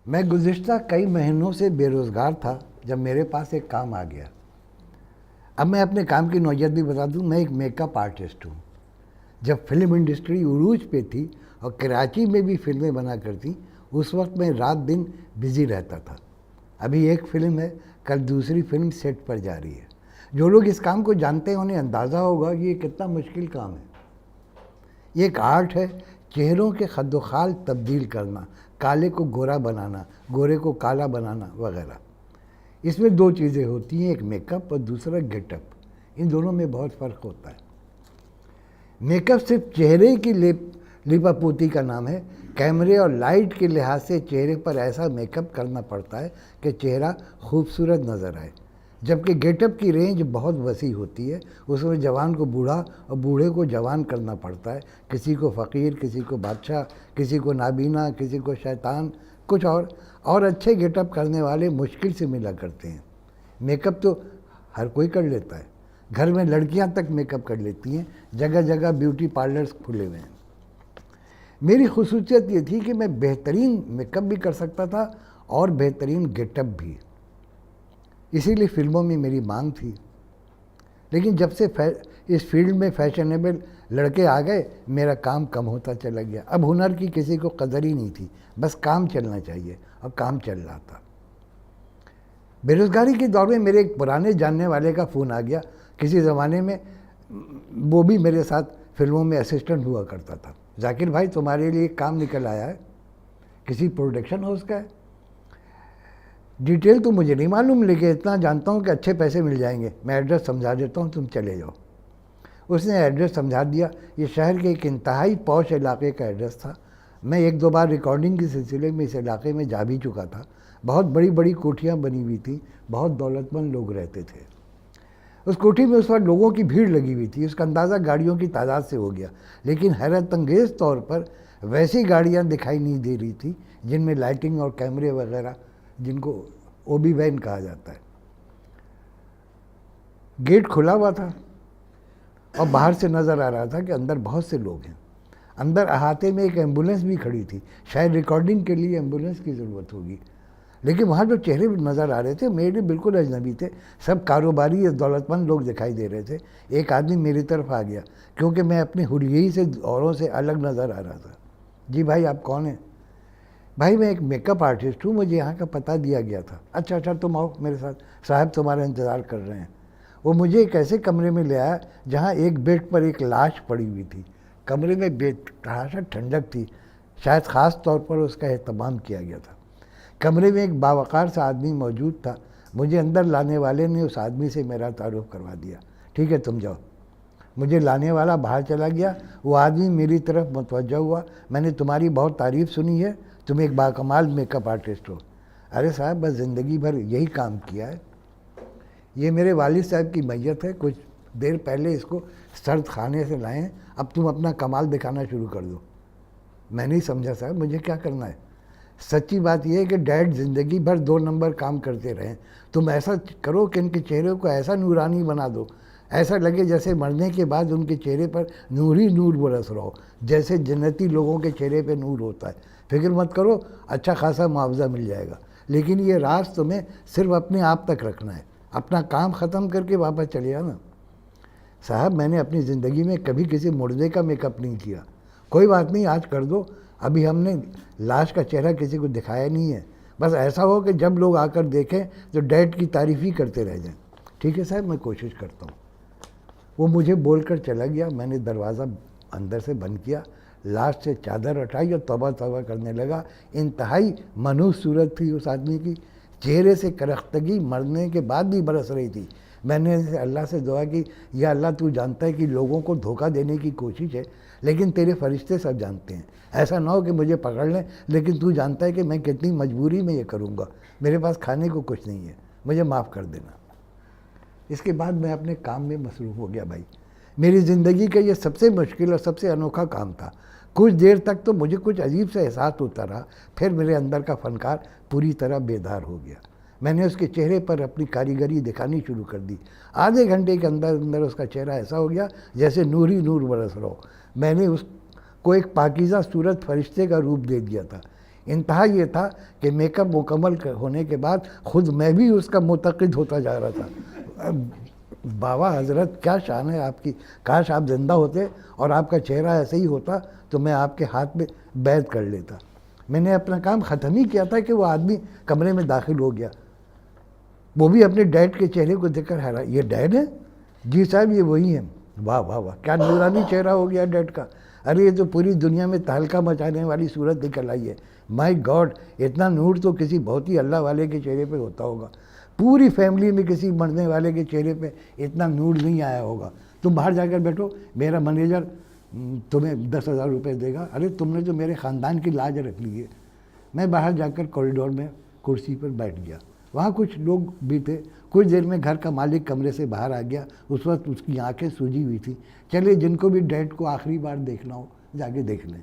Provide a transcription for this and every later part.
मैं गुज़िश्ता कई महीनों से बेरोज़गार था जब मेरे पास एक काम आ गया। अब मैं अपने काम की नौयत भी बता दूं, मैं एक मेकअप आर्टिस्ट हूँ। जब फिल्म इंडस्ट्री उरूज पे थी और कराची में भी फिल्में बना करती, उस वक्त मैं रात दिन बिज़ी रहता था। अभी एक फ़िल्म है, कल दूसरी फिल्म सेट पर जा रही है। जो लोग इस काम को जानते हैं उन्हें अंदाज़ा होगा कि ये कितना मुश्किल काम है। ये एक आर्ट है, चेहरों के खद्दोखाल तब्दील करना, काले को गोरा बनाना, गोरे को काला बनाना वगैरह। इसमें दो चीज़ें होती हैं, एक मेकअप और दूसरा गेटअप। इन दोनों में बहुत फ़र्क होता है। मेकअप सिर्फ चेहरे की लिपापोती का नाम है। कैमरे और लाइट के लिहाज से चेहरे पर ऐसा मेकअप करना पड़ता है कि चेहरा खूबसूरत नज़र आए, जबकि गेटअप की रेंज बहुत वसी होती है। उसमें जवान को बूढ़ा और बूढ़े को जवान करना पड़ता है। किसी को फ़कीर, किसी को बादशाह, किसी को नाबीना, किसी को शैतान, कुछ और अच्छे गेटअप करने वाले मुश्किल से मिला करते हैं। मेकअप तो हर कोई कर लेता है, घर में लड़कियां तक मेकअप कर लेती हैं, जगह जगह ब्यूटी पार्लर्स खुले हुए हैं। मेरी खुसूसियत ये थी कि मैं बेहतरीन मेकअप भी कर सकता था और बेहतरीन गेटअप भी, इसीलिए फिल्मों में मेरी मांग थी। लेकिन जब से इस फील्ड में फैशनेबल लड़के आ गए, मेरा काम कम होता चला गया। अब हुनर की किसी को कदर ही नहीं थी, बस काम चलना चाहिए, और काम चल रहा था। बेरोज़गारी के दौर में मेरे एक पुराने जानने वाले का फ़ोन आ गया। किसी ज़माने में वो भी मेरे साथ फिल्मों में असिस्टेंट हुआ करता था। जाकिर भाई, तुम्हारे लिए काम निकल आया है, किसी प्रोडक्शन हाउस का है। डिटेल तो मुझे नहीं मालूम, लेकिन इतना जानता हूँ कि अच्छे पैसे मिल जाएंगे। मैं एड्रेस समझा देता हूँ, तुम चले जाओ। उसने एड्रेस समझा दिया। ये शहर के एक इंतहाई पॉश इलाके का एड्रेस था। मैं एक दो बार रिकॉर्डिंग के सिलसिले में इस इलाके में जा भी चुका था। बहुत बड़ी बड़ी कोठियाँ बनी हुई थी, बहुत दौलतमंद लोग रहते थे। उस कोठी में उस वक्त लोगों की भीड़ लगी हुई थी। उसका अंदाज़ा गाड़ियों की तादाद से हो गया। लेकिन हैरत अंगेज़ तौर पर वैसी गाड़ियाँ दिखाई नहीं दे रही थी जिनमें लाइटिंग और कैमरे वगैरह, जिनको ओबी वैन कहा जाता है। गेट खुला हुआ था और बाहर से नज़र आ रहा था कि अंदर बहुत से लोग हैं। अंदर अहाते में एक एम्बुलेंस भी खड़ी थी। शायद रिकॉर्डिंग के लिए एम्बुलेंस की ज़रूरत होगी। लेकिन वहाँ जो चेहरे नज़र आ रहे थे, मेरे बिल्कुल अजनबी थे। सब कारोबारी या दौलतमंद लोग दिखाई दे रहे थे। एक आदमी मेरी तरफ आ गया, क्योंकि मैं अपनी हुलिये से औरों से अलग नज़र आ रहा था। जी भाई, आप कौन हैं? भाई, मैं एक मेकअप आर्टिस्ट हूँ, मुझे यहाँ का पता दिया गया था। अच्छा अच्छा, तुम आओ मेरे साथ, साहब तुम्हारा इंतज़ार कर रहे हैं। वो मुझे एक ऐसे कमरे में ले आया जहाँ एक बेड पर एक लाश पड़ी हुई थी। कमरे में बेतहाशा ठंडक थी, शायद ख़ास तौर पर उसका एहतमाम किया गया था। कमरे में एक बावकार सा आदमी मौजूद था। मुझे अंदर लाने वाले ने उस आदमी से मेरा तारुफ करवा दिया। ठीक है, तुम जाओ। मुझे लाने वाला बाहर चला गया। वो आदमी मेरी तरफ मुतवज्जा हुआ। मैंने तुम्हारी बहुत तारीफ़ सुनी है, तुम एक बाकमाल मेकअप आर्टिस्ट हो। अरे साहब, बस ज़िंदगी भर यही काम किया है। ये मेरे वालिद साहब की मैयत है, कुछ देर पहले इसको सर्द खाने से लाए हैं। अब तुम अपना कमाल दिखाना शुरू कर दो। मैं नहीं समझा साहब, मुझे क्या करना है? सच्ची बात यह है कि डैड ज़िंदगी भर 2 नंबर काम करते रहे। तुम ऐसा करो कि इनके चेहरे को ऐसा नूरानी बना दो, ऐसा लगे जैसे मरने के बाद उनके चेहरे पर नूर ही नूर बरस रहा हो, जैसे जन्नती लोगों के चेहरे पे नूर होता है। फिक्र मत करो, अच्छा खासा मुआवजा मिल जाएगा। लेकिन ये राज तुम्हें सिर्फ अपने आप तक रखना है। अपना काम ख़त्म करके वापस चले आना। साहब, मैंने अपनी ज़िंदगी में कभी किसी मुर्दे का मेकअप नहीं किया। कोई बात नहीं, आज कर दो। अभी हमने लाश का चेहरा किसी को दिखाया नहीं है। बस ऐसा हो कि जब लोग आकर देखें तो डैड की तारीफ़ ही करते रह जाएं। ठीक है साहब, मैं कोशिश करता हूँ। वो मुझे बोलकर चला गया। मैंने दरवाज़ा अंदर से बंद किया, लाश से चादर हटाई और तौबा तौबा करने लगा। इंतहाई मनहूस सूरत थी उस आदमी की, चेहरे से करख्तगी मरने के बाद भी बरस रही थी। मैंने अल्लाह से दुआ की, या अल्लाह, तू जानता है कि लोगों को धोखा देने की कोशिश है, लेकिन तेरे फरिश्ते सब जानते हैं। ऐसा ना हो कि मुझे पकड़ लें, लेकिन तू जानता है कि मैं कितनी मजबूरी में ये करूँगा। मेरे पास खाने को कुछ नहीं है, मुझे माफ़ कर देना। इसके बाद मैं अपने काम में मसरूफ़ हो गया। भाई, मेरी ज़िंदगी का ये सबसे मुश्किल और सबसे अनोखा काम था। कुछ देर तक तो मुझे कुछ अजीब सा एहसास होता रहा, फिर मेरे अंदर का फ़नकार पूरी तरह बेदार हो गया। मैंने उसके चेहरे पर अपनी कारीगरी दिखानी शुरू कर दी। आधे घंटे के अंदर अंदर उसका चेहरा ऐसा हो गया जैसे नूर ही नूर बरस रहा हो। मैंने उसको एक पाकीज़ा सूरत फरिश्ते का रूप दे दिया था। इंतहा ये था कि मेकअप मुकम्मल होने के बाद खुद मैं भी उसका मुतक़िद होता जा रहा था। बाबा हज़रत क्या शान है आपकी, काश आप ज़िंदा होते और आपका चेहरा ऐसे ही होता तो मैं आपके हाथ में बैत कर लेता। मैंने अपना काम ख़त्म ही किया था कि वो आदमी कमरे में दाखिल हो गया। वो भी अपने डैड के चेहरे को देखकर हैरान, ये डैड है? जी साहब ये वही है। वाह वाह वाह, क्या नूरानी चेहरा हो गया डैड का। अरे ये तो पूरी दुनिया में तहलका मचाने वाली सूरत निकल आई है। माय गॉड, इतना नूर तो किसी बहुत ही अल्लाह वाले के चेहरे पे होता होगा। पूरी फैमिली में किसी मरने वाले के चेहरे पे इतना नूर नहीं आया होगा। तुम बाहर जाकर बैठो, मेरा मैनेजर तुम्हें 10,000 रुपये देगा। अरे तुमने तो मेरे ख़ानदान की लाज रख ली है। मैं बाहर जाकर कॉरिडोर में कुर्सी पर बैठ गया। वहाँ कुछ लोग भी थे। कुछ देर में घर का मालिक कमरे से बाहर आ गया। उस वक्त उसकी आंखें सूजी हुई थी। चले, जिनको भी डैड को आखिरी बार देखना हो जाके देख लें।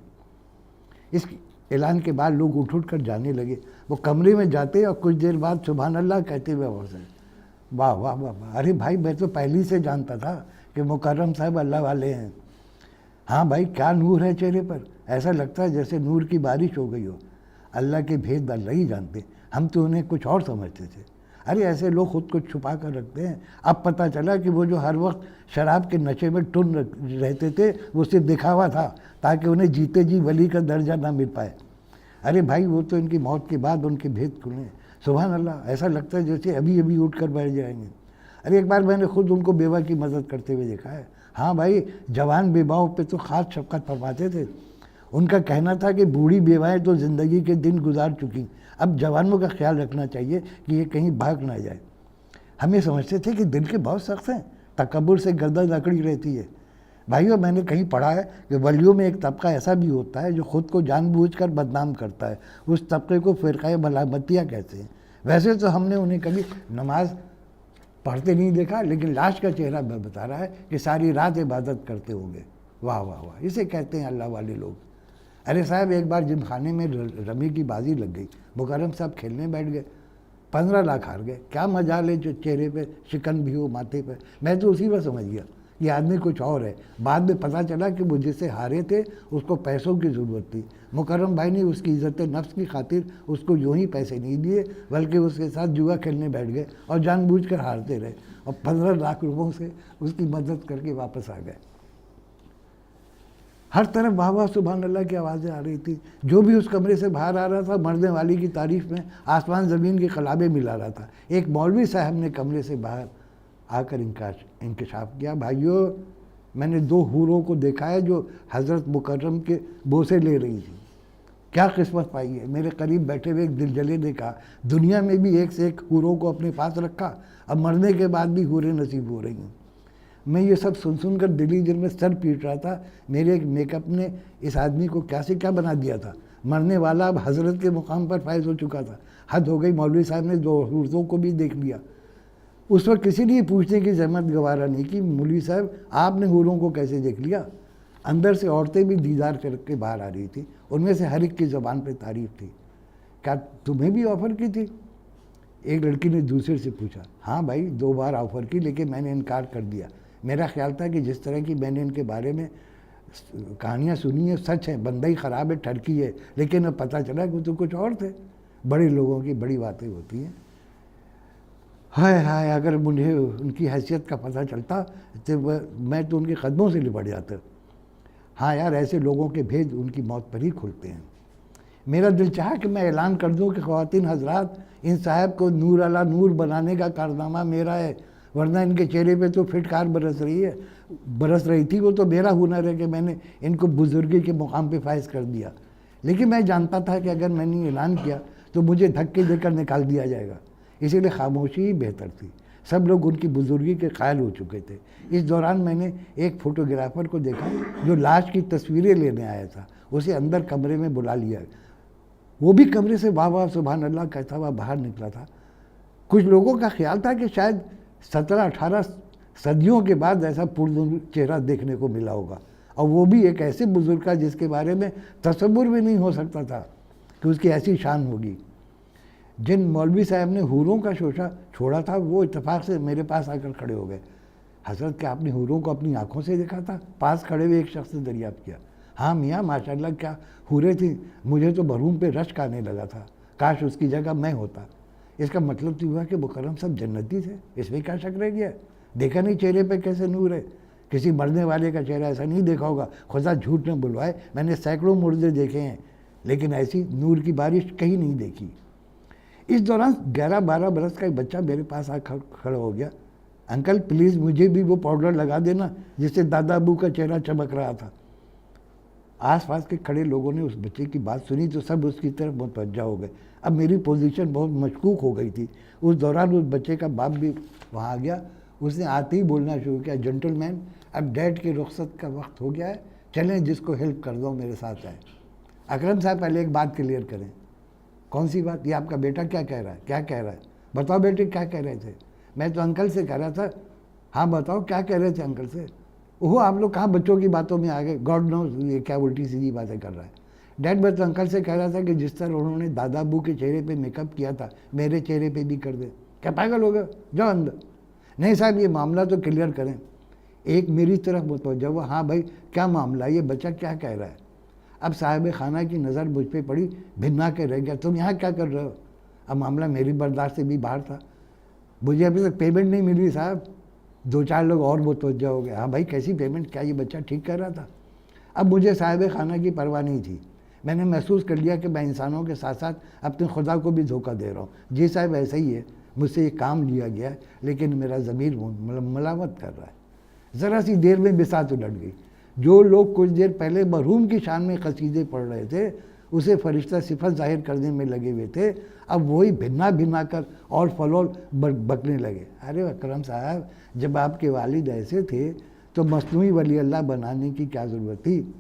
इस ऐलान के बाद लोग उठ कर जाने लगे। वो कमरे में जाते और कुछ देर बाद सुभान अल्लाह कहते हुए वापस आए। वाह वाह वाह वाह, अरे भाई मैं तो पहले से जानता था कि मुकर्रम साहब अल्लाह वाले हैं। हाँ भाई, क्या नूर है चेहरे पर, ऐसा लगता है जैसे नूर की बारिश हो गई हो। अल्लाह के भेद अल्लाह ही जानते, हम तो उन्हें कुछ और समझते थे। अरे ऐसे लोग खुद को छुपा कर रखते हैं। अब पता चला कि वो जो हर वक्त शराब के नशे में टुन रहते थे वो सिर्फ दिखावा था ताकि उन्हें जीते जी वली का दर्जा ना मिल पाए। अरे भाई वो तो इनकी मौत के बाद उनके भेद खुले। सुभान अल्लाह, ऐसा लगता है जैसे अभी अभी उठ कर बैठ जाएंगे। अरे एक बार मैंने खुद उनको बेवा की मदद करते हुए देखा है। हाँ भाई, जवान बेवाओं पे तो ख़ास शफ़क़त फरमाते थे। उनका कहना था कि बूढ़ी बेवाएँ तो ज़िंदगी के दिन गुजार चुकी, अब जवानों का ख्याल रखना चाहिए कि ये कहीं भाग ना जाए। हम ये समझते थे कि दिल के बहुत सख्त हैं, तकब्बुर से गर्दन अकड़ी रहती है। भाइयों, मैंने कहीं पढ़ा है कि वलियों में एक तबका ऐसा भी होता है जो ख़ुद को जानबूझकर बदनाम करता है। उस तबके को फ़िरक़ाए मलामतिया कहते हैं। वैसे तो हमने उन्हें कभी नमाज पढ़ते नहीं देखा, लेकिन लाश का चेहरा बता रहा है कि सारी रात इबादत करते होंगे। वाह वाह वाह, इसे कहते हैं अल्लाह वाले लोग। अरे साहब, एक बार जिमखाने में रमी की बाजी लग गई। मुकर्रम साहब खेलने बैठ गए, 15 लाख हार गए। क्या मजा ले, जो चेहरे पे शिकन भी हो, माथे पे। मैं तो उसी पर समझ गया ये आदमी कुछ और है। बाद में पता चला कि वो जिससे हारे थे उसको पैसों की ज़रूरत थी। मुकर्रम भाई ने उसकी इज़्ज़त नफ्स की खातिर उसको यूँ ही पैसे नहीं दिए, बल्कि उसके साथ जुआ खेलने बैठ गए और जानबूझकर हारते रहे और 15 लाख रुपयों से उसकी मदद करके वापस आ गए। हर तरफ वाह वाह सुभान अल्लाह की आवाज़ें आ रही थी। जो भी उस कमरे से बाहर आ रहा था मरने वाली की तारीफ़ में आसमान ज़मीन के कलाबे मिला रहा था। एक मौलवी साहब ने कमरे से बाहर आकर इंकशाफ किया, भाइयों मैंने 2 हूरों को देखा है जो हज़रत मुकर्रम के बोसे ले रही थी। क्या किस्मत पाई है। मेरे करीब बैठे हुए एक दिलजले ने कहा, दुनिया में भी एक से एक हूरों को अपने पास रखा, अब मरने के बाद भी हूरें नसीब हो रही हैं। मैं ये सब सुन कर दिली दिल में सर पीट रहा था। मेरे एक मेकअप ने इस आदमी को क्या से क्या बना दिया था। मरने वाला अब हज़रत के मुकाम पर फायज हो चुका था। हद हो गई, मौलवी साहब ने 2 हूरों को भी देख लिया। उस वक्त किसी ने पूछने की जहमत गवारा नहीं कि मौलवी साहब आपने हूरों को कैसे देख लिया। अंदर से औरतें भी दीदार करके बाहर आ रही थी, उनमें से हर एक की ज़बान पर तारीफ़ थी। क्या तुम्हें भी ऑफ़र की थी? एक लड़की ने दूसरे से पूछा। हाँ भाई, 2 बार ऑफ़र की, लेकिन मैंने इनकार कर दिया। मेरा ख्याल था कि जिस तरह की मैंने इनके बारे में कहानियाँ सुनी है सच है, बंदा ही ख़राब है, ठरकी है, लेकिन अब पता चला कि वो तो कुछ और थे। बड़े लोगों की बड़ी बातें होती हैं। हाय हाय, अगर मुझे उनकी हैसियत का पता चलता तो मैं तो उनके कदमों से लिपट जाता। हाँ यार, ऐसे लोगों के भेद उनकी मौत पर ही खुलते हैं। मेरा दिल चाहा कि मैं ऐलान कर दूं कि ख़वातीन हज़रात, इन साहब को नूर अला नूर बनाने का कारनामा मेरा है, वरना इनके चेहरे पे तो फिटकार बरस रही थी। वो तो मेरा हुनर है कि मैंने इनको बुजुर्गी के मुकाम पे फायज कर दिया। लेकिन मैं जानता था कि अगर मैंने ऐलान किया तो मुझे धक्के देकर निकाल दिया जाएगा, इसीलिए खामोशी ही बेहतर थी। सब लोग उनकी बुजुर्गी के कायल हो चुके थे। इस दौरान मैंने एक फ़ोटोग्राफ़र को देखा जो लाश की तस्वीरें लेने आया था। उसे अंदर कमरे में बुला लिया। वो भी कमरे से वाह वाह सुभान अल्लाह कहता हुआ बाहर निकला था। कुछ लोगों का ख्याल था कि शायद 17-18 सदियों के बाद ऐसा पुरनूर चेहरा देखने को मिला होगा, और वो भी एक ऐसे बुजुर्ग का जिसके बारे में तसव्वुर भी नहीं हो सकता था कि उसकी ऐसी शान होगी। जिन मौलवी साहब ने हूरों का शोशा छोड़ा था वो इत्तेफाक से मेरे पास आकर खड़े हो गए। हज़रत, क्या आपने हूरों को अपनी आंखों से देखा था? पास खड़े हुए एक शख्स ने दरियाफ्त किया। हाँ मियाँ माशाल्लाह क्या हूरें थी, मुझे तो बरूम पे रश्क आने लगा था, काश उसकी जगह मैं होता। इसका मतलब तो हुआ कि मुकर्रम सब जन्नती थे, इसमें क्या शक रह गया? देखा नहीं चेहरे पे कैसे नूर है? किसी मरने वाले का चेहरा ऐसा नहीं देखा होगा, खुदा झूठ न बुलवाए, मैंने सैकड़ों मुर्दे देखे हैं, लेकिन ऐसी नूर की बारिश कहीं नहीं देखी। इस दौरान 11-12 बरस का एक बच्चा मेरे पास आ खड़ा हो गया, अंकल प्लीज़ मुझे भी वो पाउडर लगा देना जिससे दादा अबू का चेहरा चमक रहा था। आसपास के खड़े लोगों ने उस बच्चे की बात सुनी तो सब उसकी तरफ मुतवज्जा हो गए। अब मेरी पोजीशन बहुत मशकूक हो गई थी। उस दौरान उस बच्चे का बाप भी वहाँ आ गया। उसने आते ही बोलना शुरू किया, जेंटलमैन अब डैड की रुखसत का वक्त हो गया है, चलें जिसको हेल्प कर दो मेरे साथ आए। अकरम साहब पहले एक बात क्लियर करें। कौन सी बात? ये आपका बेटा क्या कह रहा है? क्या कह रहा है? बताओ बेटे क्या कह रहे थे? मैं तो अंकल से कह रहा था। हाँ बताओ क्या कह रहे थे अंकल से? ओहो आप लोग कहाँ बच्चों की बातों में आ गए, गॉड नोज ये क्या उल्टी सीधी बातें कर रहा है। डैड मैं तो अंकल से कह रहा था कि जिस तरह उन्होंने दादा अबू के चेहरे पे मेकअप किया था मेरे चेहरे पे भी कर दे। क्या पागल हो गए? जाओ अंदर। नहीं साहब ये मामला तो क्लियर करें। एक मेरी तरफ मुतवज्जा हुआ, हाँ भाई क्या मामला, ये बच्चा क्या कह रहा है? अब साहिब खाना की नज़र मुझ पर पड़ी, भिन्ना के रह गया, तुम यहाँ क्या कर रहे हो? अब मामला मेरी बर्दाश्त से भी बाहर था। मुझे अभी तक पेमेंट नहीं मिली साहब। 2-4 लोग और मुतवज्जा हो गए, हाँ भाई कैसी पेमेंट, क्या ये बच्चा ठीक कर रहा था? अब मुझे साहिब खाना की परवाह नहीं थी। मैंने महसूस कर लिया कि मैं इंसानों के साथ साथ अपने खुदा को भी धोखा दे रहा हूँ। जी साहब ऐसा ही है, मुझसे ये काम लिया गया है लेकिन मेरा ज़मीर मलामत कर रहा है। ज़रा सी देर में बिसात उलट गई। जो लोग कुछ देर पहले मरहूम की शान में कसीदे पढ़ रहे थे उसे फरिश्ता सिफत जाहिर करने में लगे हुए थे, अब वही भिन्ना भिन्ना कर और फलोल बकने लगे। अरे अकरम साहब जब आपके वालिद ऐसे थे तो मसनूई वली अल्लाह बनाने की क्या ज़रूरत थी?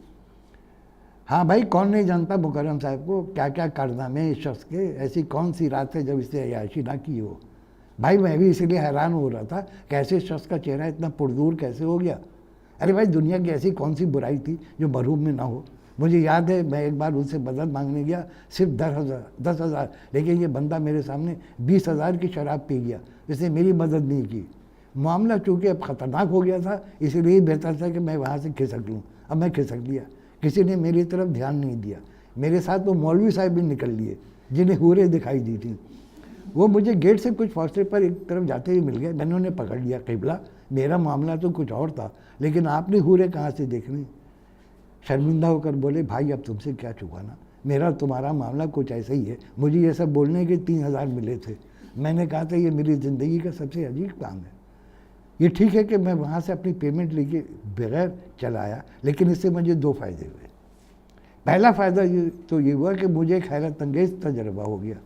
हाँ भाई कौन नहीं जानता मुकर्रम साहब को, क्या क्या कारनामे इस शख्स के, ऐसी कौन सी रात है जब इसने अय्याशी ना की हो। भाई मैं भी इसीलिए हैरान हो रहा था कैसे शख्स का चेहरा इतना पुरदूर कैसे हो गया। अरे भाई दुनिया की ऐसी कौन सी बुराई थी जो मरहूम में ना हो। मुझे याद है मैं एक बार उनसे मदद मांगने गया, सिर्फ 10,000, लेकिन ये बंदा मेरे सामने 20,000 की शराब पी गया, इसने मेरी मदद नहीं की। मामला चूँकि अब ख़तरनाक हो गया था इसलिए बेहतर था कि मैं वहाँ से खिसक लूँ। अब मैं खिसक लिया, किसी ने मेरी तरफ ध्यान नहीं दिया। मेरे साथ वो मौलवी साहब भी निकल लिए जिन्हें हूरें दिखाई दी थी। वो मुझे गेट से कुछ फासले पर एक तरफ जाते हुए मिल गए। मैंने उन्हें पकड़ लिया, क़िबला मेरा मामला तो कुछ और था लेकिन आपने हूरें कहाँ से देखनी। शर्मिंदा होकर बोले, भाई अब तुमसे क्या छुपाना, मेरा तुम्हारा मामला कुछ ऐसा ही है। मुझे ये सब बोलने के 3,000 मिले थे। मैंने कहा था ये मेरी ज़िंदगी का सबसे अजीब काम है। ये ठीक है कि मैं वहाँ से अपनी पेमेंट लेके बगैर चला आया, लेकिन इससे मुझे 2 फ़ायदे हुए। पहला फ़ायदा ये हुआ कि मुझे एक हैरत अंगेज़ तजर्बा हो गया।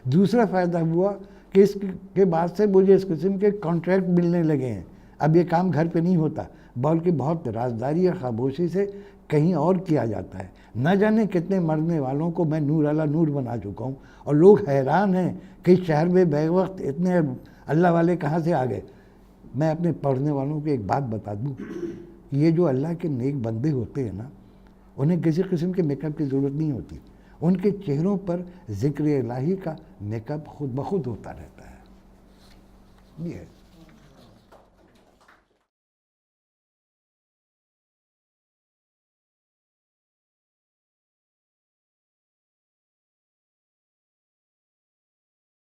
दूसरा फ़ायदा हुआ कि इसके बाद से मुझे इस किस्म के कॉन्ट्रैक्ट मिलने लगे हैं। अब ये काम घर पे नहीं होता बल्कि बहुत राजदारी और खामोशी से कहीं और किया जाता है। न जाने कितने मरने वालों को मैं नूर अला नूर बना चुका हूँ और लोग हैरान हैं कि शहर में बेवक्त इतने अल्लाह वाले कहाँ से आ गए। मैं अपने पढ़ने वालों को एक बात बता दूँ, ये जो अल्लाह के नेक बंदे होते हैं ना, उन्हें किसी किस्म के मेकअप की ज़रूरत नहीं होती। उनके चेहरों पर ज़िक्र इलाही का मेकअप खुद ब खुद होता रहता है। ये है।